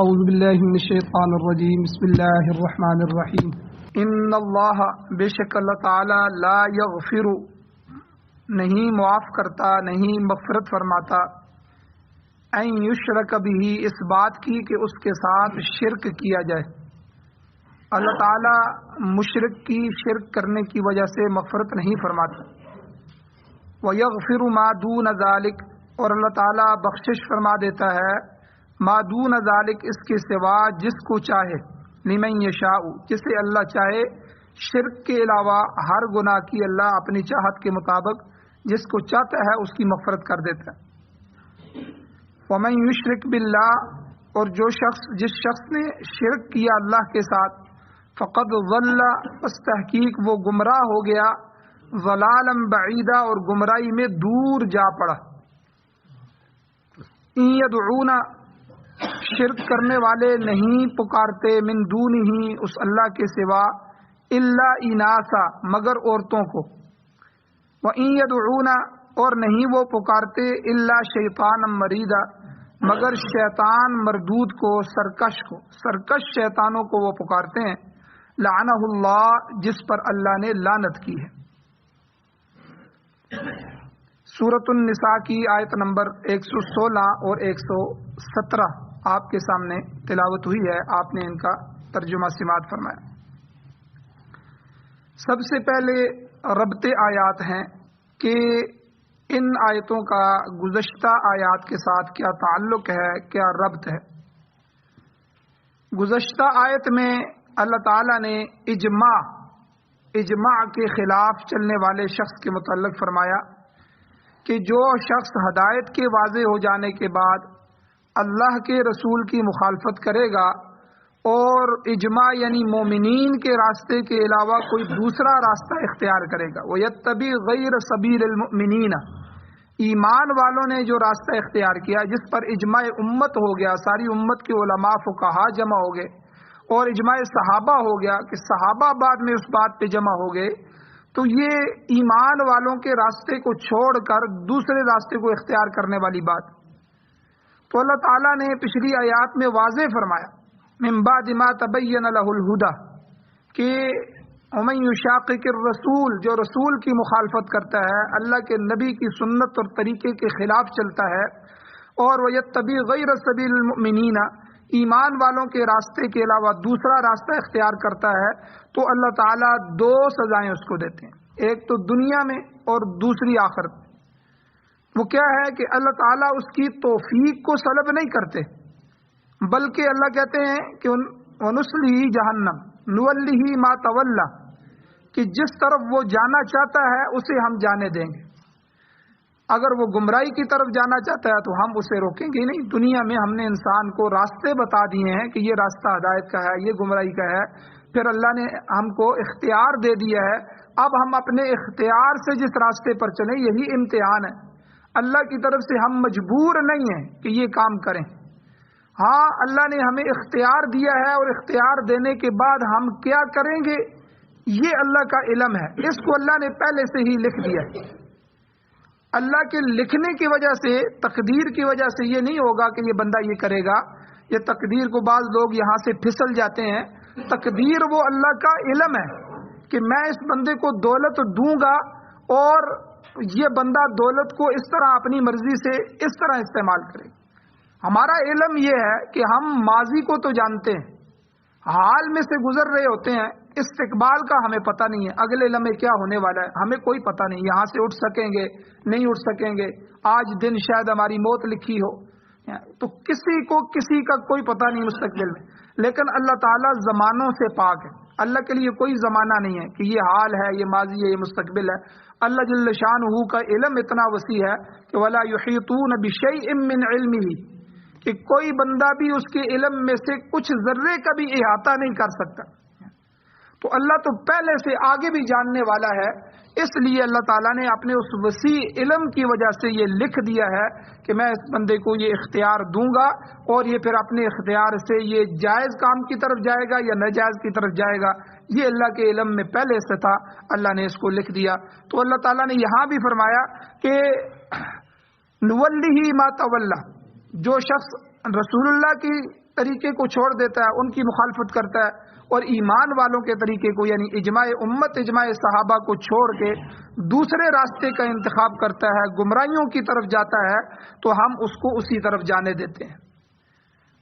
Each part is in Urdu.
اعوذ باللہ من الشیطان الرجیم بسم اللہ الرحمن الرحیم ان اللہ بے شک اللہ تعالی لا یغفر نہیں معاف کرتا نہیں مغفرت فرماتا ان یشرک بہ اس بات کی کہ اس کے ساتھ شرک کیا جائے. اللہ تعالی مشرک کی شرک کرنے کی وجہ سے مغفرت نہیں فرماتا. ویغفر ما دون ذلک اور اللہ تعالی بخشش فرما دیتا ہے ما دون ذالک اس کے سوا جس کو چاہے لمن یشاء جسے اللہ چاہے. شرک کے علاوہ ہر گناہ کی اللہ اپنی چاہت کے مطابق جس کو چاہتا ہے اس کی مغفرت کر دیتا ہے. ومن یشرک باللہ اور جس شخص نے شرک کیا اللہ کے ساتھ فقد ضل پس تحقیق وہ گمراہ ہو گیا ضلالا بعیدا اور گمراہی میں دور جا پڑا. ان یدعون شرک کرنے والے نہیں پکارتے من دونہ اس اللہ کے سوا الا اناسا مگر عورتوں کو. وَإِن يَدْعُونَ اور نہیں وہ پکارتے الا شیطانا مریدا مگر شیطان مردود کو سرکش شیطانوں کو وہ پکارتے ہیں. لعنہ اللہ جس پر اللہ نے لعنت کی ہے. سورۃ النساء کی آیت نمبر 116 اور 117 آپ کے سامنے تلاوت ہوئی ہے. آپ نے ان کا ترجمہ سماعت فرمایا. سب سے پہلے ربط آیات ہیں کہ ان آیتوں کا گزشتہ آیات کے ساتھ کیا تعلق ہے، کیا ربط ہے. گزشتہ آیت میں اللہ تعالیٰ نے اجماع کے خلاف چلنے والے شخص کے متعلق فرمایا کہ جو شخص ہدایت کے واضح ہو جانے کے بعد اللہ کے رسول کی مخالفت کرے گا اور اجماع یعنی مومنین کے راستے کے علاوہ کوئی دوسرا راستہ اختیار کرے گا. وَيَتَّبِعْ غَيْرَ سَبِيلِ الْمُؤْمِنِينَ ایمان والوں نے جو راستہ اختیار کیا جس پر اجماع امت ہو گیا، ساری امت کے علماء فقہا جمع ہو گئے اور اجماع صحابہ ہو گیا کہ صحابہ بعد میں اس بات پہ جمع ہو گئے، تو یہ ایمان والوں کے راستے کو چھوڑ کر دوسرے راستے کو اختیار کرنے والی بات. تو اللہ تعالیٰ نے پچھلی آیات میں واضح فرمایا من بعد ما تبین له الہدی کہ ومن یشاقق الرسول جو رسول کی مخالفت کرتا ہے، اللہ کے نبی کی سنت اور طریقے کے خلاف چلتا ہے، اور ویتبع غیر سبیل المؤمنین ایمان والوں کے راستے کے علاوہ دوسرا راستہ اختیار کرتا ہے، تو اللہ تعالیٰ دو سزائیں اس کو دیتے ہیں، ایک تو دنیا میں اور دوسری آخرت میں. وہ کیا ہے کہ اللہ تعالیٰ اس کی توفیق کو سلب نہیں کرتے، بلکہ اللہ کہتے ہیں کہ وَنُصْلِهِ جَهَنَّمَ نُوَلِّهِ مَا تَوَلَّى کہ جس طرف وہ جانا چاہتا ہے اسے ہم جانے دیں گے. اگر وہ گمراہی کی طرف جانا چاہتا ہے تو ہم اسے روکیں گے نہیں. دنیا میں ہم نے انسان کو راستے بتا دیے ہیں کہ یہ راستہ ہدایت کا ہے، یہ گمراہی کا ہے، پھر اللہ نے ہم کو اختیار دے دیا ہے. اب ہم اپنے اختیار سے جس راستے پر چلیں یہی امتحان ہے. اللہ کی طرف سے ہم مجبور نہیں ہیں کہ یہ کام کریں. ہاں اللہ نے ہمیں اختیار دیا ہے اور اختیار دینے کے بعد ہم کیا کریں گے یہ اللہ کا علم ہے. اس کو اللہ نے پہلے سے ہی لکھ دیا ہے. اللہ کے لکھنے کی وجہ سے، تقدیر کی وجہ سے یہ نہیں ہوگا کہ یہ بندہ یہ کرے گا. یہ تقدیر کو بعض لوگ یہاں سے پھسل جاتے ہیں. تقدیر وہ اللہ کا علم ہے کہ میں اس بندے کو دولت دوں گا اور یہ بندہ دولت کو اس طرح اپنی مرضی سے اس طرح استعمال کرے. ہمارا علم یہ ہے کہ ہم ماضی کو تو جانتے ہیں، حال میں سے گزر رہے ہوتے ہیں، استقبال کا ہمیں پتہ نہیں ہے، اگلے لمحے کیا ہونے والا ہے ہمیں کوئی پتہ نہیں. یہاں سے اٹھ سکیں گے نہیں اٹھ سکیں گے، آج دن شاید ہماری موت لکھی ہو، تو کسی کا کوئی پتہ نہیں مستقبل میں. لیکن اللہ تعالیٰ زمانوں سے پاک ہے. اللہ کے لیے کوئی زمانہ نہیں ہے کہ یہ حال ہے، یہ ماضی ہے، یہ مستقبل ہے. اللہ جل شانہ کا علم اتنا وسیع ہے کہ ولا یحیطون بشیء من علمہ کہ کوئی بندہ بھی اس کے علم میں سے کچھ ذرے کا بھی احاطہ نہیں کر سکتا. تو اللہ تو پہلے سے آگے بھی جاننے والا ہے. اس لیے اللہ تعالیٰ نے اپنے اس وسیع علم کی وجہ سے یہ لکھ دیا ہے کہ میں اس بندے کو یہ اختیار دوں گا، اور یہ پھر اپنے اختیار سے یہ جائز کام کی طرف جائے گا یا ناجائز کی طرف جائے گا. یہ اللہ کے علم میں پہلے سے تھا، اللہ نے اس کو لکھ دیا. تو اللہ تعالیٰ نے یہاں بھی فرمایا کہ نُوَلِّهِ مَا تَوَلَّى جو شخص رسول اللہ کی طریقے کو چھوڑ دیتا ہے، ان کی مخالفت کرتا ہے، اور ایمان والوں کے طریقے کو یعنی اجماع امت، اجماع صحابہ کو چھوڑ کے دوسرے راستے کا انتخاب کرتا ہے، گمراہیوں کی طرف جاتا ہے، تو ہم اس کو اسی طرف جانے دیتے ہیں۔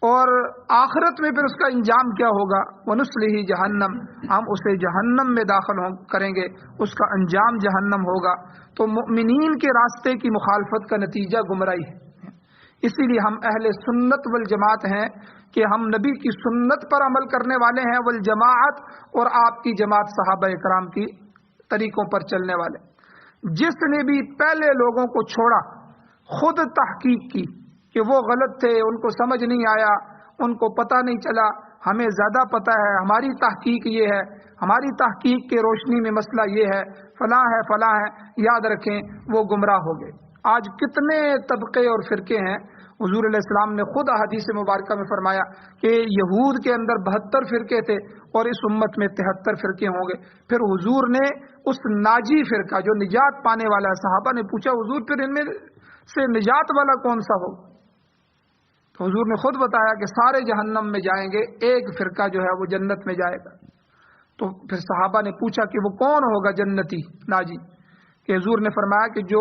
اور آخرت میں پھر اس کا انجام کیا ہوگا؟ وَنُصْلِهِ جہنم، ہم اسے جہنم میں داخل کریں گے، اس کا انجام جہنم ہوگا۔ تو مؤمنین کے راستے کی مخالفت کا نتیجہ گمراہی ہے۔ اسی لیے ہم اہل سنت والجماعت ہیں کہ ہم نبی کی سنت پر عمل کرنے والے ہیں، والجماعت، اور آپ کی جماعت صحابہ اکرام کی طریقوں پر چلنے والے۔ جس نے بھی پہلے لوگوں کو چھوڑا، خود تحقیق کی کہ وہ غلط تھے، ان کو سمجھ نہیں آیا، ان کو پتہ نہیں چلا، ہمیں زیادہ پتہ ہے، ہماری تحقیق یہ ہے، ہماری تحقیق کے روشنی میں مسئلہ یہ ہے، فلاں ہے فلاں ہے، یاد رکھیں وہ گمراہ ہو گئے۔ آج کتنے طبقے اور فرقے ہیں۔ حضور علیہ السلام نے خود احادیث مبارکہ میں فرمایا کہ یہود کے اندر 72 فرقے تھے اور اس امت میں 73 فرقے ہوں گے۔ پھر حضور نے اس ناجی فرقہ جو نجات پانے والا ہے، صحابہ نے پوچھا حضور پھر ان میں سے نجات والا کون سا ہو؟ تو حضور نے خود بتایا کہ سارے جہنم میں جائیں گے، ایک فرقہ جو ہے وہ جنت میں جائے گا۔ تو پھر صحابہ نے پوچھا کہ وہ کون ہوگا جنتی ناجی؟ کہ حضور نے فرمایا کہ جو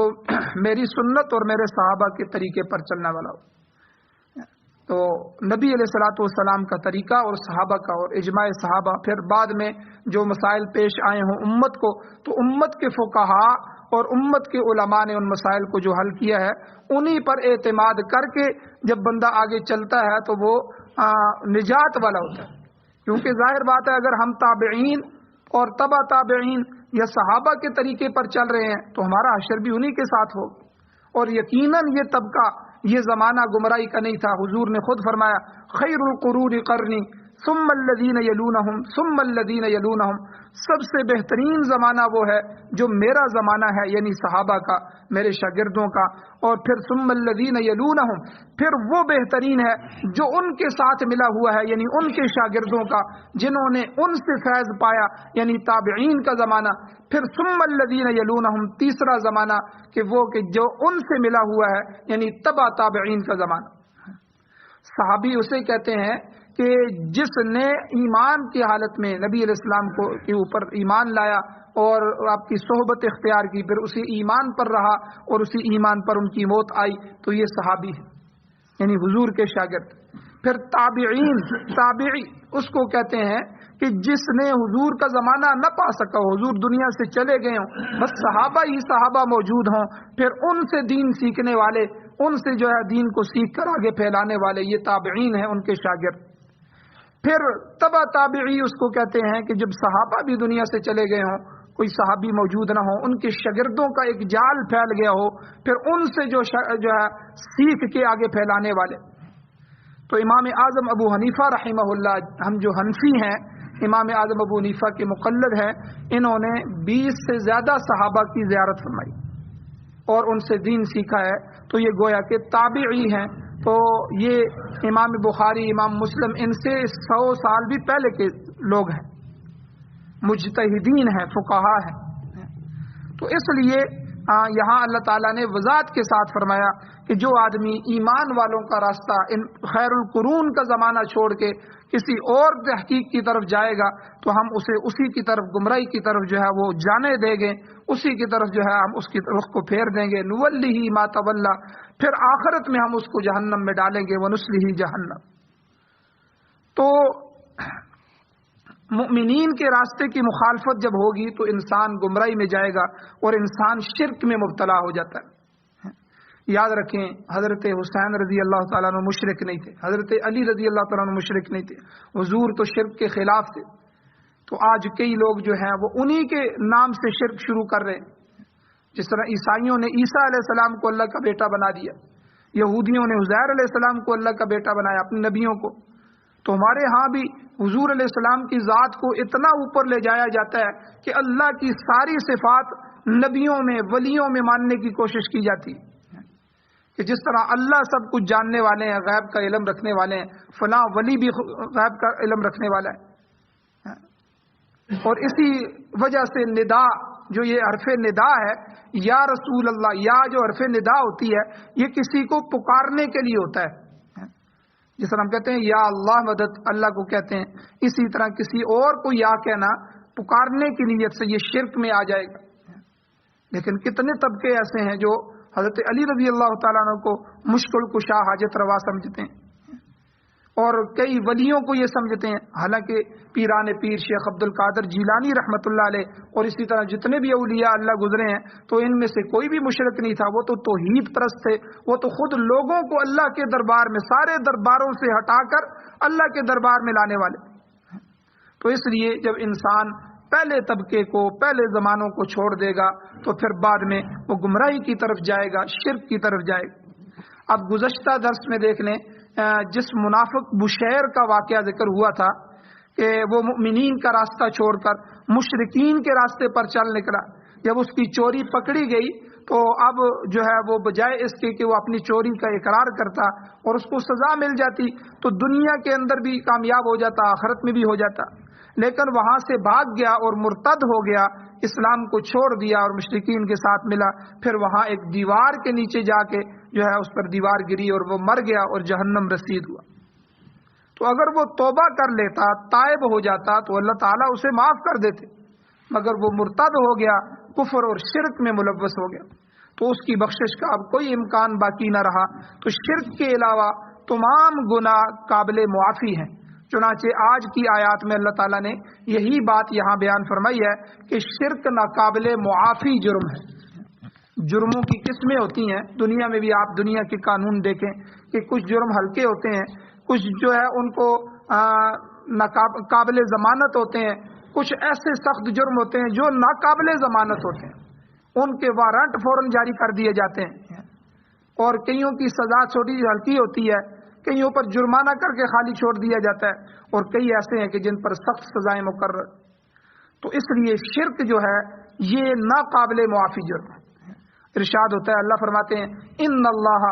میری سنت اور میرے صحابہ کے طریقے پر چلنے والا ہو۔ تو نبی علیہ الصلوۃ والسلام کا طریقہ اور صحابہ کا اور اجماع صحابہ، پھر بعد میں جو مسائل پیش آئے ہوں امت کو، تو امت کے فقہاء اور امت کے علماء نے ان مسائل کو جو حل کیا ہے، انہی پر اعتماد کر کے جب بندہ آگے چلتا ہے تو وہ نجات والا ہوتا ہے۔ کیونکہ ظاہر بات ہے اگر ہم تابعین اور تبع تابعین یا صحابہ کے طریقے پر چل رہے ہیں تو ہمارا حشر بھی انہی کے ساتھ ہو، اور یقیناً یہ طبقہ، یہ زمانہ گمراہی کا نہیں تھا۔ حضور نے خود فرمایا خیر القرون قرنی ثم الذین یلونہم ثم الذین یلونہم، سب سے بہترین زمانہ وہ ہے جو میرا زمانہ ہے، یعنی صحابہ کا، میرے شاگردوں کا، اور پھر ثم الذین یلونہم، پھر وہ بہترین ہے جو ان کے ساتھ ملا ہوا ہے، یعنی ان کے شاگردوں کا، جنہوں نے ان سے فیض پایا، یعنی تابعین کا زمانہ، پھر ثم الذین یلونہم، تیسرا زمانہ کہ وہ کہ جو ان سے ملا ہوا ہے، یعنی تبع تابعین کا زمانہ۔ صحابی اسے کہتے ہیں کہ جس نے ایمان کی حالت میں نبی علیہ السلام کو کے اوپر ایمان لایا اور آپ کی صحبت اختیار کی، پھر اسی ایمان پر رہا اور اسی ایمان پر ان کی موت آئی، تو یہ صحابی ہے، یعنی حضور کے شاگرد۔ پھر تابعین، تابعی اس کو کہتے ہیں کہ جس نے حضور کا زمانہ نہ پا سکا، حضور دنیا سے چلے گئے ہوں، بس صحابہ ہی صحابہ موجود ہوں، پھر ان سے دین سیکھنے والے، ان سے جو ہے دین کو سیکھ کر آگے پھیلانے والے، یہ تابعین ہیں، ان کے شاگرد۔ پھر تبع تابعی اس کو کہتے ہیں کہ جب صحابہ بھی دنیا سے چلے گئے ہوں، کوئی صحابی موجود نہ ہو، ان کے شاگردوں کا ایک جال پھیل گیا ہو، پھر ان سے جو ہے سیکھ کے آگے پھیلانے والے۔ تو امام اعظم ابو حنیفہ رحمہ اللہ، ہم جو حنفی ہیں، امام اعظم ابو حنیفہ کے مقلد ہیں، انہوں نے 20 سے زیادہ صحابہ کی زیارت فرمائی اور ان سے دین سیکھا ہے، تو یہ گویا کہ تابعی ہیں۔ تو یہ امام بخاری، امام مسلم، ان سے 100 سال بھی پہلے کے لوگ ہیں، مجتہدین ہیں، فقہاء ہیں۔ تو اس لیے یہاں اللہ تعالیٰ نے وضاحت کے ساتھ فرمایا کہ جو آدمی ایمان والوں کا راستہ، ان خیر القرون کا زمانہ چھوڑ کے کسی اور تحقیق کی طرف جائے گا تو ہم اسے اسی کی طرف، گمراہی کی طرف جو ہے وہ جانے دیں گے، اسی کی طرف جو ہے ہم اس کی رخ کو پھیر دیں گے۔ نولیہ ما تولی، پھر آخرت میں ہم اس کو جہنم میں ڈالیں گے، ونصلہ جہنم۔ تو مؤمنین کے راستے کی مخالفت جب ہوگی تو انسان گمراہی میں جائے گا اور انسان شرک میں مبتلا ہو جاتا ہے۔ یاد رکھیں حضرت حسین رضی اللہ تعالیٰ عنہ مشرک نہیں تھے، حضرت علی رضی اللہ تعالیٰ عنہ مشرک نہیں تھے، حضور تو شرک کے خلاف تھے۔ تو آج کئی لوگ جو ہیں وہ انہی کے نام سے شرک شروع کر رہے ہیں، جس طرح عیسائیوں نے عیسیٰ علیہ السلام کو اللہ کا بیٹا بنا دیا، یہودیوں نے عزیر علیہ السلام کو اللہ کا بیٹا بنایا، اپنے نبیوں کو۔ تو ہمارے ہاں بھی حضور علیہ السلام کی ذات کو اتنا اوپر لے جایا جاتا ہے کہ اللہ کی ساری صفات نبیوں میں، ولیوں میں ماننے کی کوشش کی جاتی ہے، کہ جس طرح اللہ سب کچھ جاننے والے ہیں، غیب کا علم رکھنے والے ہیں، فلاں ولی بھی غیب کا علم رکھنے والا ہے۔ اور اسی وجہ سے ندا، جو یہ حرف ندا ہے، یا رسول اللہ، یا جو حرف ندا ہوتی ہے یہ کسی کو پکارنے کے لیے ہوتا ہے، جس طرح ہم کہتے ہیں یا اللہ مدد، اللہ کو کہتے ہیں، اسی طرح کسی اور کو یا کہنا پکارنے کی نیت سے یہ شرک میں آ جائے گا۔ لیکن کتنے طبقے ایسے ہیں جو حضرت علی رضی اللہ تعالیٰ عنہ کو مشکل کشا حاجت روا سمجھتے ہیں، اور کئی ولیوں کو یہ سمجھتے ہیں، حالانکہ پیران پیر شیخ عبد القادر جیلانی رحمۃ اللہ علیہ اور اسی طرح جتنے بھی اولیاء اللہ گزرے ہیں تو ان میں سے کوئی بھی مشرک نہیں تھا، وہ تو توحید پرست تھے، وہ تو خود لوگوں کو اللہ کے دربار میں سارے درباروں سے ہٹا کر اللہ کے دربار میں لانے والے۔ تو اس لیے جب انسان پہلے طبقے کو، پہلے زمانوں کو چھوڑ دے گا تو پھر بعد میں وہ گمراہی کی طرف جائے گا، شرک کی طرف جائے گا۔ اب گزشتہ درس میں دیکھ لیں جس منافق بشیر کا واقعہ ذکر ہوا تھا کہ وہ مؤمنین کا راستہ چھوڑ کر مشرکین کے راستے پر چل نکلا، جب اس کی چوری پکڑی گئی تو اب جو ہے وہ بجائے اس کے کہ وہ اپنی چوری کا اقرار کرتا اور اس کو سزا مل جاتی تو دنیا کے اندر بھی کامیاب ہو جاتا، آخرت میں بھی ہو جاتا، لیکن وہاں سے بھاگ گیا اور مرتد ہو گیا، اسلام کو چھوڑ دیا اور مشرکین کے ساتھ ملا، پھر وہاں ایک دیوار کے نیچے جا کے جو ہے اس پر دیوار گری اور وہ مر گیا اور جہنم رسید ہوا۔ تو اگر وہ توبہ کر لیتا، تائب ہو جاتا تو اللہ تعالیٰ اسے معاف کر دیتے، مگر وہ مرتد ہو گیا، کفر اور شرک میں ملوث ہو گیا تو اس کی بخشش کا اب کوئی امکان باقی نہ رہا۔ تو شرک کے علاوہ تمام گناہ قابل معافی ہیں، چنانچہ آج کی آیات میں اللہ تعالیٰ نے یہی بات یہاں بیان فرمائی ہے کہ شرک ناقابل معافی جرم ہے۔ جرموں کی قسمیں ہوتی ہیں، دنیا میں بھی آپ دنیا کے قانون دیکھیں کہ کچھ جرم ہلکے ہوتے ہیں، کچھ جو ہے ان کو قابل ضمانت ہوتے ہیں، کچھ ایسے سخت جرم ہوتے ہیں جو ناقابل ضمانت ہوتے ہیں، ان کے وارنٹ فوراً جاری کر دیے جاتے ہیں، اور کئیوں کی سزا چھوٹی ہلکی ہوتی ہے، کئیوں پر جرمانہ کر کے خالی چھوڑ دیا جاتا ہے، اور کئی ایسے ہیں کہ جن پر سخت سزائیں مقرر۔ تو اس لیے شرک جو ہے یہ ناقابل معافی جرم ہے۔ ارشاد ہوتا ہے، اللہ فرماتے ہیں ان اللہ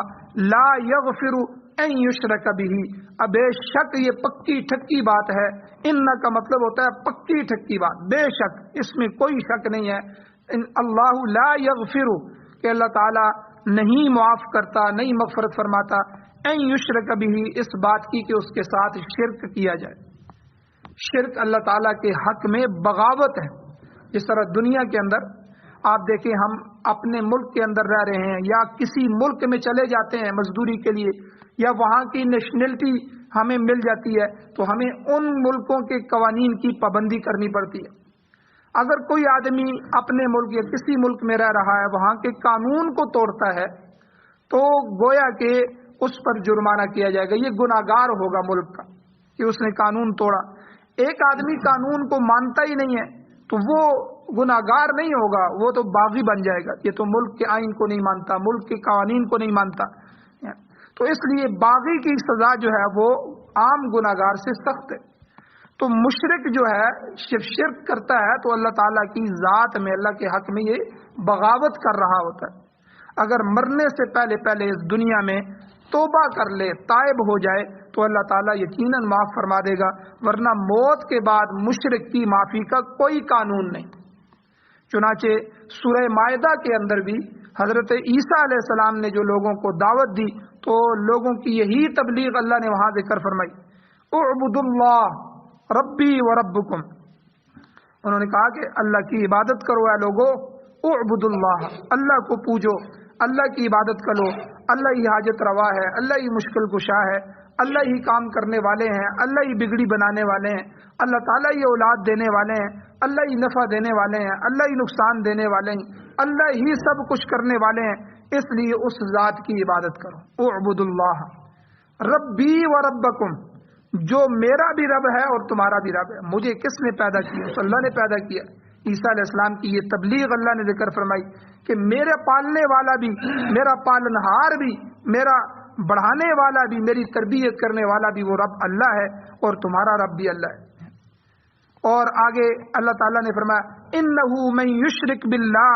لا یغفر ان یشرک بہ، اب بے شک یہ پکی ٹھکی بات ہے، ان کا مطلب ہوتا ہے پکی ٹھکی بات، بے شک، اس میں کوئی شک نہیں ہے، ان اللہ لا یغفر کہ اللہ تعالی نہیں معاف کرتا، نہیں مغفرت فرماتا، ان یشرک بہ اس بات کی کہ اس کے ساتھ شرک کیا جائے۔ شرک اللہ تعالیٰ کے حق میں بغاوت ہے۔ جس طرح دنیا کے اندر آپ دیکھیں، ہم اپنے ملک کے اندر رہ رہے ہیں یا کسی ملک میں چلے جاتے ہیں مزدوری کے لیے، یا وہاں کی نیشنلٹی ہمیں مل جاتی ہے تو ہمیں ان ملکوں کے قوانین کی پابندی کرنی پڑتی ہے۔ اگر کوئی آدمی اپنے ملک یا کسی ملک میں رہ رہا ہے، وہاں کے قانون کو توڑتا ہے تو گویا کہ اس پر جرمانہ کیا جائے گا، یہ گناہگار ہوگا ملک کا کہ اس نے قانون توڑا۔ ایک آدمی قانون کو مانتا ہی نہیں ہے تو وہ گناہگار نہیں ہوگا، وہ تو باغی بن جائے گا، یہ تو ملک کے آئین کو نہیں مانتا، ملک کے قوانین کو نہیں مانتا۔ تو اس لیے باغی کی سزا جو ہے وہ عام گناہگار سے سخت ہے۔ تو مشرک جو ہے شرک کرتا ہے تو اللہ تعالیٰ کی ذات میں، اللہ کے حق میں یہ بغاوت کر رہا ہوتا ہے۔ اگر مرنے سے پہلے اس دنیا میں توبہ کر لے، تائب ہو جائے تو اللہ تعالیٰ یقیناً معاف فرما دے گا، ورنہ موت کے بعد مشرک کی معافی کا کوئی قانون نہیں۔ چنانچہ سورہ مائدہ کے اندر بھی حضرت عیسیٰ علیہ السلام نے جو لوگوں کو دعوت دی تو لوگوں کی یہی تبلیغ اللہ نے وہاں ذکر فرمائی، اعبدوا اللہ ربی و ربکم، انہوں نے کہا کہ اللہ کی عبادت کرو اے لوگو، اعبدوا اللہ، اللہ کو پوجو، اللہ کی عبادت کرو، اللہ ہی حاجت روا ہے، اللہ ہی مشکل کشا ہے، اللہ ہی کام کرنے والے ہیں، اللہ ہی بگڑی بنانے والے ہیں، اللہ تعالیٰ ہی اولاد دینے والے ہیں، اللہ ہی نفع دینے والے ہیں، اللہ ہی نقصان دینے والے ہیں، اللہ ہی سب کچھ کرنے والے ہیں، اس لیے اس ذات کی عبادت کرو۔ اعبدوا اللہ ربی و ربکم، جو میرا بھی رب ہے اور تمہارا بھی رب ہے۔ مجھے کس نے پیدا کیا؟ تو اللہ نے پیدا کیا۔ عیسیٰ علیہ السلام کی یہ تبلیغ اللہ نے ذکر فرمائی کہ میرے پالنے والا بھی، میرا پالنہار بھی، میرا بڑھانے والا بھی، میری تربیت کرنے والا بھی وہ رب اللہ ہے اور تمہارا رب بھی اللہ ہے۔ اور آگے اللہ تعالیٰ نے فرمایا انہ من یشرک باللہ،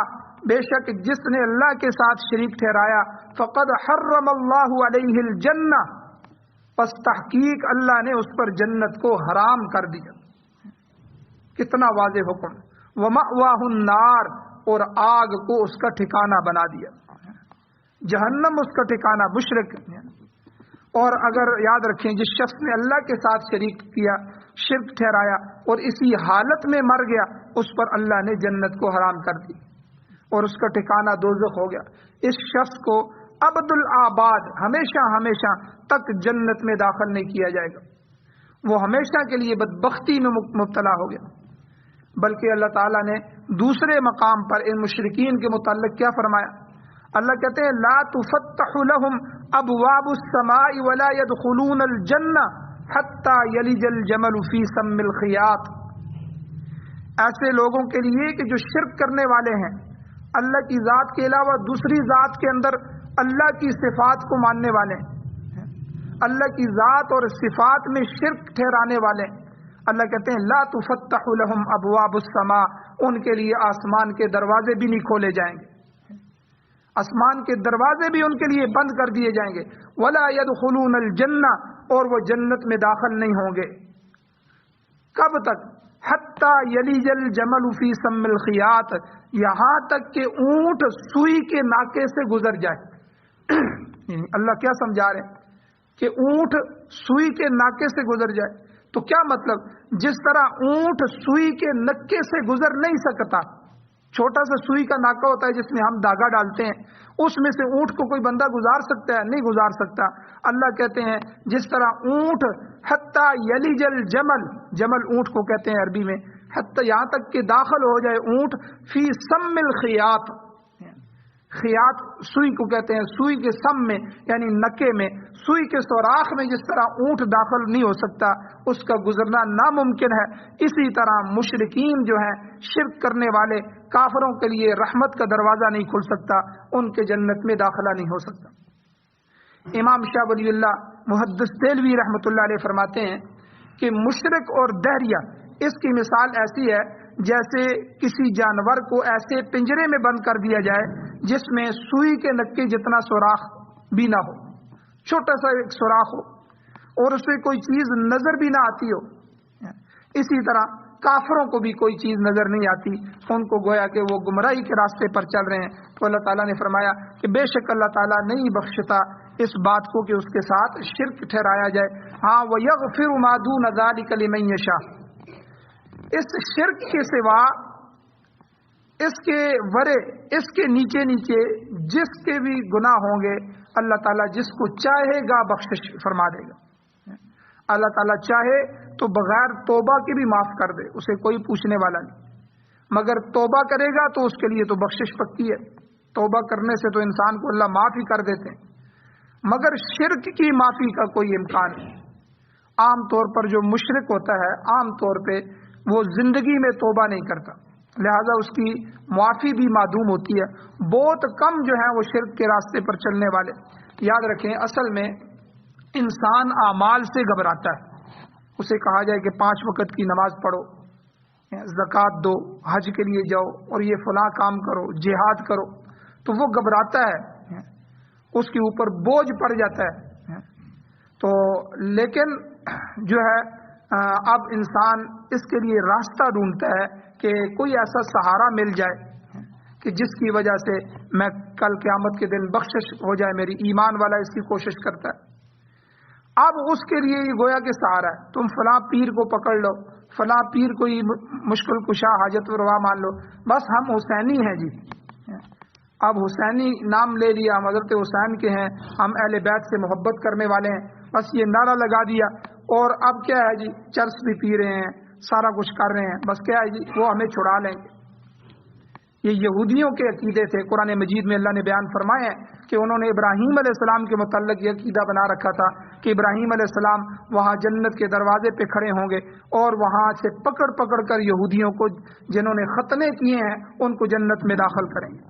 بے شک جس نے اللہ کے ساتھ شریک ٹھہرایا، فقد حرم اللہ علیہ الجنہ، پس تحقیق اللہ نے اس پر جنت کو حرام کر دیا۔ کتنا واضح حکم۔ ومأواہ النار، اور آگ کو اس کا ٹھکانہ بنا دیا، جہنم اس کا ٹھکانہ، مشرک۔ اور اگر یاد رکھیں جس شخص نے اللہ کے ساتھ شریک کیا، شرک ٹھہرایا اور اسی حالت میں مر گیا، اس پر اللہ نے جنت کو حرام کر دی اور اس کا ٹھکانہ دوزخ ہو گیا۔ اس شخص کو ابد الآباد ہمیشہ ہمیشہ تک جنت میں داخل نہیں کیا جائے گا، وہ ہمیشہ کے لیے بدبختی میں مبتلا ہو گیا۔ بلکہ اللہ تعالیٰ نے دوسرے مقام پر ان مشرکین کے متعلق کیا فرمایا؟ اللہ کہتے ہیں لا تفتح لهم ابواب السماء ولا يدخلون الجنہ حتى يلج الجمل في سم الخياط۔ ایسے لوگوں کے لیے کہ جو شرک کرنے والے ہیں، اللہ کی ذات کے علاوہ دوسری ذات کے اندر اللہ کی صفات کو ماننے والے ہیں، اللہ کی ذات اور صفات میں شرک ٹھہرانے والے ہیں، اللہ کہتے ہیں لا تفتح لهم ابواب السماء، ان کے لیے آسمان کے دروازے بھی نہیں کھولے جائیں گے، آسمان کے دروازے بھی ان کے لیے بند کر دیے جائیں گے، ولا يدخلون الجنہ، اور وہ جنت میں داخل نہیں ہوں گے۔ کب تک؟ حتی یلیج الجمل فی سم الخیاط، یہاں تک کہ اونٹ سوئی کے ناکے سے گزر جائے۔ اللہ کیا سمجھا رہے ہیں کہ اونٹ سوئی کے ناکے سے گزر جائے؟ تو کیا مطلب؟ جس طرح اونٹ سوئی کے نکے سے گزر نہیں سکتا، چھوٹا سا سوئی کا ناکا ہوتا ہے جس میں ہم دھاگا ڈالتے ہیں، اس میں سے اونٹ کو کوئی بندہ گزار سکتا ہے؟ نہیں گزار سکتا۔ اللہ کہتے ہیں جس طرح اونٹ حتی یلیج الجمل، جمل اونٹ کو کہتے ہیں عربی میں، حتی یہاں تک کہ داخل ہو جائے اونٹ فی سم الخیاط، خیاط سوئی کو کہتے ہیں، سوئی کے سم میں یعنی نکے میں، سوئی کے سوراخ میں جس طرح اونٹ داخل نہیں ہو سکتا، اس کا گزرنا ناممکن ہے، اسی طرح مشرکین جو ہیں، شرک کرنے والے کافروں کے لیے رحمت کا دروازہ نہیں کھل سکتا، ان کے جنت میں داخلہ نہیں ہو سکتا۔ امام شاہ ولی اللہ محدث دہلوی رحمۃ اللہ علیہ فرماتے ہیں کہ مشرک اور دہریہ اس کی مثال ایسی ہے جیسے کسی جانور کو ایسے پنجرے میں بند کر دیا جائے جس میں سوئی کے نکے جتنا سوراخ بھی نہ ہو، چھوٹا سا ایک سوراخ ہو اور اس میں کوئی چیز نظر بھی نہ آتی ہو۔ اسی طرح کافروں کو بھی کوئی چیز نظر نہیں آتی، ان کو گویا کہ وہ گمراہی کے راستے پر چل رہے ہیں۔ تو اللہ تعالیٰ نے فرمایا کہ بے شک اللہ تعالیٰ نہیں بخشتا اس بات کو کہ اس کے ساتھ شرک ٹھہرایا جائے۔ ہاں وَيَغْفِرُ مَا دُونَ ذَلِكَ لِمَن يَشَاءُ، اس شرک کے سوا، اس کے ورے، اس کے نیچے نیچے جس کے بھی گناہ ہوں گے اللہ تعالیٰ جس کو چاہے گا بخشش فرما دے گا۔ اللہ تعالیٰ چاہے تو بغیر توبہ کے بھی معاف کر دے، اسے کوئی پوچھنے والا نہیں، مگر توبہ کرے گا تو اس کے لیے تو بخشش پکی ہے، توبہ کرنے سے تو انسان کو اللہ معاف ہی کر دیتے ہیں، مگر شرک کی معافی کا کوئی امکان نہیں۔ عام طور پر جو مشرک ہوتا ہے عام طور پہ وہ زندگی میں توبہ نہیں کرتا، لہذا اس کی معافی بھی معدوم ہوتی ہے۔ بہت کم جو ہیں وہ شرک کے راستے پر چلنے والے۔ یاد رکھیں اصل میں انسان اعمال سے گھبراتا ہے، اسے کہا جائے کہ 5 وقت کی نماز پڑھو، زکوٰۃ دو، حج کے لیے جاؤ اور یہ فلاں کام کرو، جہاد کرو، تو وہ گھبراتا ہے، اس کے اوپر بوجھ پڑ جاتا ہے۔ تو لیکن جو ہے اب انسان اس کے لیے راستہ ڈھونڈتا ہے کہ کوئی ایسا سہارا مل جائے کہ جس کی وجہ سے میں کل قیامت کے دن بخشش ہو جائے میری، ایمان والا اس کی کوشش کرتا ہے۔ اب اس کے لیے یہ گویا کہ سہارا ہے، تم فلاں پیر کو پکڑ لو، فلاں پیر کو مشکل کشا حاجت روا مان لو، بس ہم حسینی ہیں جی، اب حسینی نام لے لیا، ہم حضرت حسین کے ہیں، ہم اہل بیت سے محبت کرنے والے ہیں، بس یہ نعرہ لگا دیا، اور اب کیا ہے جی چرس بھی پی رہے ہیں، سارا کچھ کر رہے ہیں، بس کیا ہے جی وہ ہمیں چھڑا لیں گے۔ یہ یہودیوں کے عقیدے تھے۔ قرآن مجید میں اللہ نے بیان فرمایا ہے کہ انہوں نے ابراہیم علیہ السلام کے متعلق یہ عقیدہ بنا رکھا تھا کہ ابراہیم علیہ السلام وہاں جنت کے دروازے پہ کھڑے ہوں گے اور وہاں سے پکڑ پکڑ کر یہودیوں کو جنہوں نے ختنے کیے ہیں ان کو جنت میں داخل کریں گے۔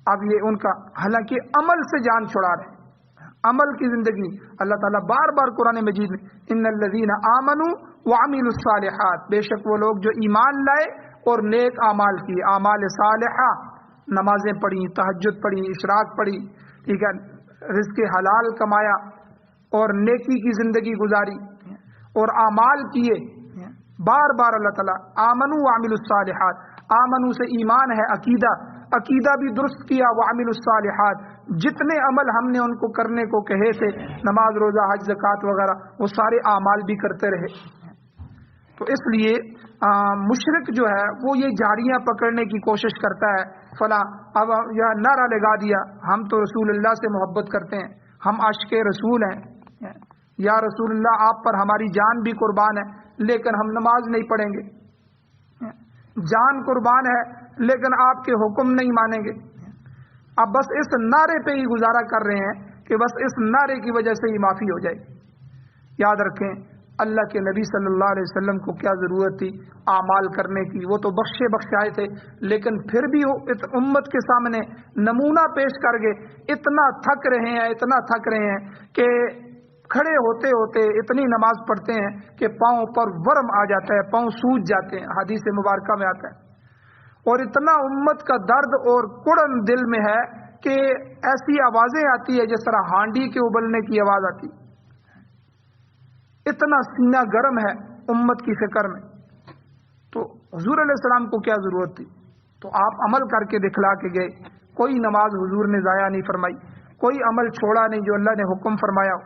اب یہ ان کا، حالانکہ عمل سے جان چھڑا رہے ہیں، عمل کی زندگی۔ اللہ تعالیٰ بار بار قرآن مجید میں ان الذین آمنوا وعملوا الصالحات، بے شک وہ لوگ جو ایمان لائے اور نیک اعمال کیے، اعمال صالحہ، نمازیں پڑھی، تہجد پڑھی، اشراق پڑھی، ٹھیک ہے، رزق حلال کمایا اور نیکی کی زندگی گزاری اور اعمال کیے۔ بار بار اللہ تعالیٰ آمنوا وعملوا الصالحات، آمنوا سے ایمان ہے عقیدہ، عقیدہ بھی درست کیا، وعملوا الصالحات جتنے عمل ہم نے ان کو کرنے کو کہے تھے، نماز روزہ حج زکوٰۃ وغیرہ، وہ سارے اعمال بھی کرتے رہے۔ تو اس لیے مشرک جو ہے وہ یہ جھاڑیاں پکڑنے کی کوشش کرتا ہے، فلاں اب یہ نعرہ لگا دیا ہم تو رسول اللہ سے محبت کرتے ہیں، ہم عاشق رسول ہیں، یا رسول اللہ آپ پر ہماری جان بھی قربان ہے لیکن ہم نماز نہیں پڑھیں گے، جان قربان ہے لیکن آپ کے حکم نہیں مانیں گے۔ اب بس اس نعرے پہ ہی گزارا کر رہے ہیں کہ بس اس نعرے کی وجہ سے ہی معافی ہو جائے گی۔ یاد رکھیں اللہ کے نبی صلی اللہ علیہ وسلم کو کیا ضرورت تھی اعمال کرنے کی، وہ تو بخشے بخشائے تھے، لیکن پھر بھی وہ امت کے سامنے نمونہ پیش کر کے اتنا تھک رہے ہیں کہ کھڑے ہوتے ہوتے اتنی نماز پڑھتے ہیں کہ پاؤں پر ورم آ جاتا ہے، پاؤں سوج جاتے ہیں، حدیث مبارکہ میں آتا ہے، اور اتنا امت کا درد اور کڑن دل میں ہے کہ ایسی آوازیں آتی ہے جس طرح ہانڈی کے ابلنے کی آواز آتی، اتنا سینہ گرم ہے امت کی فکر میں۔ تو حضور علیہ السلام کو کیا ضرورت تھی؟ تو آپ عمل کر کے دکھلا کے گئے، کوئی نماز حضور نے ضائع نہیں فرمائی، کوئی عمل چھوڑا نہیں جو اللہ نے حکم فرمایا۔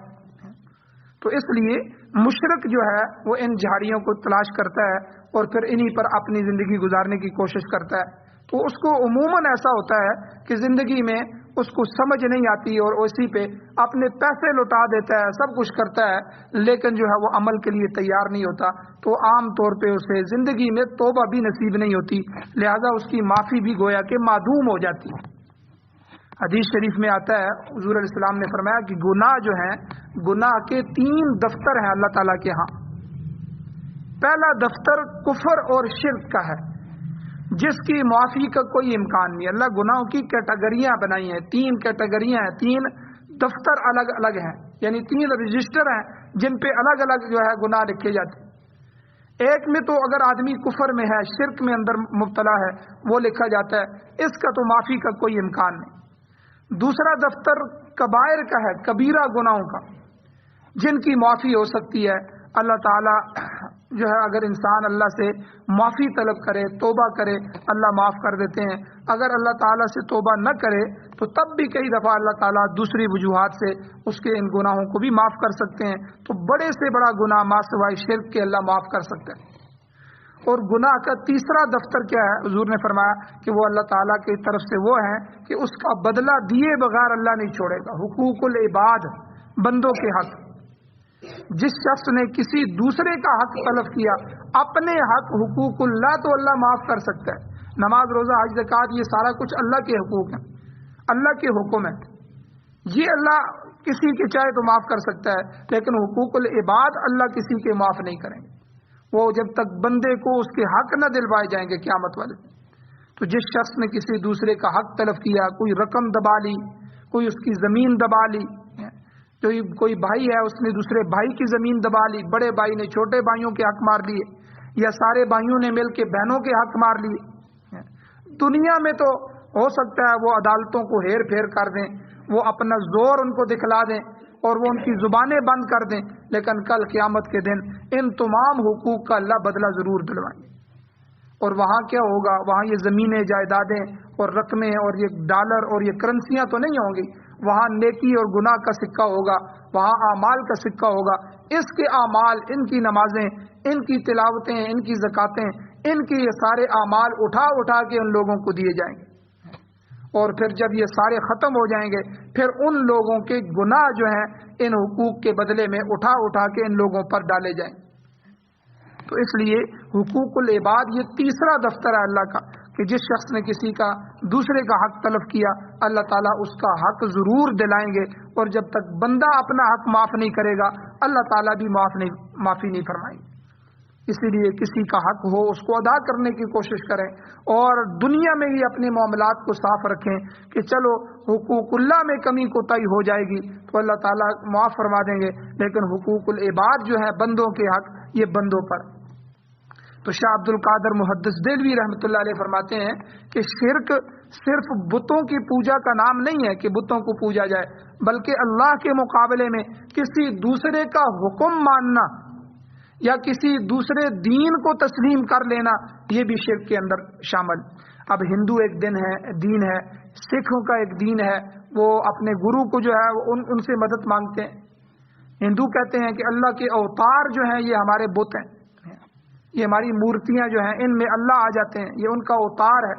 تو اس لیے مشرک جو ہے وہ ان جھاڑیوں کو تلاش کرتا ہے اور پھر انہی پر اپنی زندگی گزارنے کی کوشش کرتا ہے۔ تو اس کو عموماً ایسا ہوتا ہے کہ زندگی میں اس کو سمجھ نہیں آتی اور اسی پہ اپنے پیسے لوٹا دیتا ہے، سب کچھ کرتا ہے، لیکن جو ہے وہ عمل کے لیے تیار نہیں ہوتا، تو عام طور پہ اسے زندگی میں توبہ بھی نصیب نہیں ہوتی، لہذا اس کی معافی بھی گویا کہ معدوم ہو جاتی ہے۔ حدیث شریف میں آتا ہے حضور علیہ السلام نے فرمایا کہ گناہ جو ہیں، گناہ کے 3 دفتر ہیں اللہ تعالیٰ کے ہاں۔ پہلا دفتر کفر اور شرک کا ہے جس کی معافی کا کوئی امکان نہیں۔ اللہ گناہوں کی کیٹیگریاں بنائی ہیں، 3 کیٹیگریاں ہیں، 3 دفتر الگ الگ ہیں، یعنی 3 رجسٹر ہیں جن پہ الگ الگ جو ہے گناہ لکھے جاتے ہیں۔ ایک میں تو اگر آدمی کفر میں ہے، شرک میں اندر مبتلا ہے، وہ لکھا جاتا ہے، اس کا تو معافی کا کوئی امکان نہیں۔ دوسرا دفتر کبائر کا ہے، کبیرہ گناہوں کا، جن کی معافی ہو سکتی ہے۔ اللہ تعالیٰ جو ہے اگر انسان اللہ سے معافی طلب کرے، توبہ کرے، اللہ معاف کر دیتے ہیں۔ اگر اللہ تعالیٰ سے توبہ نہ کرے تو تب بھی کئی دفعہ اللہ تعالیٰ دوسری وجوہات سے اس کے ان گناہوں کو بھی معاف کر سکتے ہیں۔ تو بڑے سے بڑا گناہ ما سوائے شرک کے اللہ معاف کر سکتے ہیں۔ اور گناہ کا تیسرا دفتر کیا ہے؟ حضور نے فرمایا کہ وہ اللہ تعالیٰ کی طرف سے وہ ہیں کہ اس کا بدلہ دیے بغیر اللہ نہیں چھوڑے گا۔ حقوق العباد، بندوں کے حق۔ جس شخص نے کسی دوسرے کا حق طلب کیا، اپنے حق حقوق اللہ تو اللہ معاف کر سکتا ہے۔ نماز روزہ حج زکوٰۃ یہ سارا کچھ اللہ کے حقوق ہیں، اللہ کے حکم ہیں، یہ اللہ کسی کے چاہے تو معاف کر سکتا ہے، لیکن حقوق العباد اللہ کسی کے معاف نہیں کریں گے، وہ جب تک بندے کو اس کے حق نہ دلوائے جائیں گے قیامت والے۔ تو جس شخص نے کسی دوسرے کا حق طلب کیا، کوئی رقم دبا لی، کوئی اس کی زمین دبا لی، کوئی بھائی ہے اس نے دوسرے بھائی کی زمین دبا لی، بڑے بھائی نے چھوٹے بھائیوں کے حق مار لیے، یا سارے بھائیوں نے مل کے بہنوں کے حق مار لیے۔ دنیا میں تو ہو سکتا ہے وہ عدالتوں کو ہیر پھیر کر دیں، وہ اپنا زور ان کو دکھلا دیں اور وہ ان کی زبانیں بند کر دیں، لیکن کل قیامت کے دن ان تمام حقوق کا اللہ بدلہ ضرور دلوائیں گے۔ اور وہاں کیا ہوگا؟ وہاں یہ زمینیں، جائیدادیں اور رقمیں اور یہ ڈالر اور یہ کرنسیاں تو نہیں ہوں گی، وہاں نیکی اور گناہ کا سکہ ہوگا، وہاں اعمال کا سکہ ہوگا۔ اس کے اعمال، ان کی نمازیں، ان کی تلاوتیں، ان کی زکاتیں، ان کے یہ سارے اعمال اٹھا اٹھا کے ان لوگوں کو دیے جائیں گے، اور پھر جب یہ سارے ختم ہو جائیں گے پھر ان لوگوں کے گناہ جو ہیں ان حقوق کے بدلے میں اٹھا اٹھا کے ان لوگوں پر ڈالے جائیں گے۔ تو اس لیے حقوق العباد یہ تیسرا دفتر ہے اللہ کا، کہ جس شخص نے کسی کا دوسرے کا حق طلب کیا، اللہ تعالیٰ اس کا حق ضرور دلائیں گے، اور جب تک بندہ اپنا حق معاف نہیں کرے گا اللہ تعالیٰ بھی معافی نہیں فرمائیں گے۔ اسی لیے کسی کا حق ہو اس کو ادا کرنے کی کوشش کریں، اور دنیا میں ہی اپنے معاملات کو صاف رکھیں کہ چلو حقوق اللہ میں کمی کوتاہی ہو جائے گی تو اللہ تعالیٰ معاف فرما دیں گے، لیکن حقوق العباد جو ہے بندوں کے حق، یہ بندوں پر۔ تو شاہ عبد القادر محدث دہلوی رحمۃ اللہ علیہ فرماتے ہیں کہ شرک صرف بتوں کی پوجا کا نام نہیں ہے کہ بتوں کو پوجا جائے، بلکہ اللہ کے مقابلے میں کسی دوسرے کا حکم ماننا یا کسی دوسرے دین کو تسلیم کر لینا، یہ بھی شرک کے اندر شامل۔ اب ہندو ایک دین ہے، سکھوں کا ایک دین ہے، وہ اپنے گرو کو جو ہے ان سے مدد مانگتے ہیں. ہندو کہتے ہیں کہ اللہ کے اوتار جو ہیں یہ ہمارے بت ہیں، یہ ہماری مورتیاں جو ہیں ان میں اللہ آ جاتے ہیں، یہ ان کا اوتار ہے.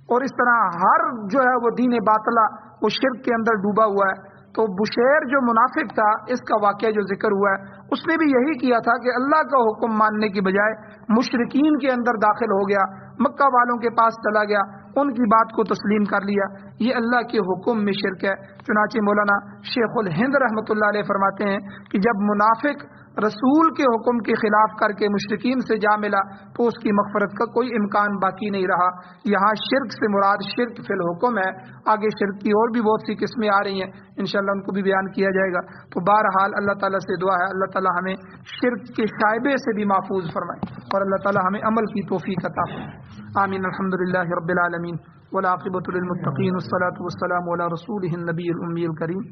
اور اس طرح ہر جو ہے وہ دین باطلہ وہ شرک کے اندر ڈوبا ہوا ہے. تو بشیر جو منافق تھا، اس کا واقعہ جو ذکر ہوا ہے، اس نے بھی یہی کیا تھا کہ اللہ کا حکم ماننے کی بجائے مشرکین کے اندر داخل ہو گیا، مکہ والوں کے پاس چلا گیا، ان کی بات کو تسلیم کر لیا. یہ اللہ کے حکم میں شرک ہے. چنانچہ مولانا شیخ الہند رحمۃ اللہ علیہ فرماتے ہیں کہ جب منافق رسول کے حکم کے خلاف کر کے مشرکین سے جا ملا تو اس کی مغفرت کا کوئی امکان باقی نہیں رہا. یہاں شرک سے مراد شرک فی الحکم ہے. آگے شرک کی اور بھی بہت سی قسمیں آ رہی ہیں، انشاءاللہ ان کو بھی بیان کیا جائے گا. تو بہرحال اللہ تعالیٰ سے دعا ہے اللہ تعالیٰ ہمیں شرک کے شائبے سے بھی محفوظ فرمائے اور اللہ تعالیٰ ہمیں عمل کی توفیق عطا فرمائے. آمین. الحمدللہ رب العالمین والعاقبۃ للمتقین والصلاۃ والسلام علی رسولہ النبی الامی الکریم.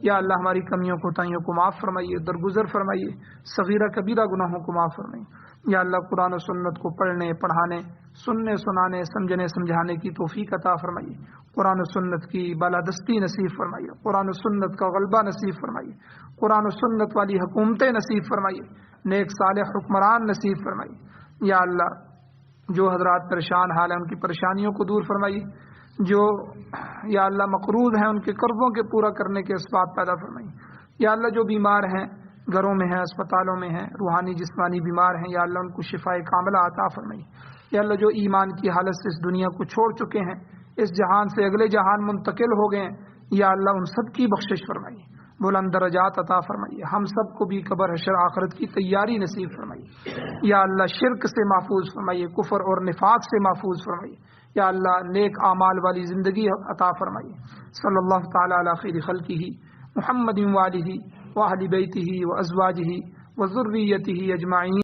یا اللہ ہماری کمیوں کوتاہیوں کو معاف فرمائیے، درگزر فرمائیے، صغیرہ کبیرہ گناہوں کو معاف فرمائیے. یا اللہ قرآن و سنت کو پڑھنے، پڑھانے، سننے، سنانے، سمجھنے، سمجھانے کی توفیق عطا فرمائیے. قرآن و سنت کی بالادستی نصیب فرمائیے، قرآن و سنت کا غلبہ نصیب فرمائیے، قرآن و سنت والی حکومتیں نصیب فرمائیے، نیک صالح حکمران نصیب فرمائیے. یا اللہ جو حضرات پریشان حال ہیں ان کی پریشانیوں کو دور فرمائیے، جو یا اللہ مقروض ہیں ان کے قرضوں کے پورا کرنے کے اسباب پیدا فرمائیے. یا اللہ جو بیمار ہیں، گھروں میں ہیں، اسپتالوں میں ہیں، روحانی جسمانی بیمار ہیں، یا اللہ ان کو شفاء کاملہ عطا فرمائیے. یا اللہ جو ایمان کی حالت سے اس دنیا کو چھوڑ چکے ہیں، اس جہان سے اگلے جہان منتقل ہو گئے ہیں، یا اللہ ان سب کی بخشش فرمائیے، بلند درجات عطا فرمائیے. ہم سب کو بھی قبر حشر آخرت کی تیاری نصیب فرمائیے. یا اللہ شرک سے محفوظ فرمائیے، کفر اور نفاق سے محفوظ فرمائیے. یا اللہ نیک اعمال والی زندگی عطا فرمائیے. صلی اللہ تعالی علی خیر خلقہ محمد وآلہ وأہل بیتہ وازواجہ وذریتہ اجمعین.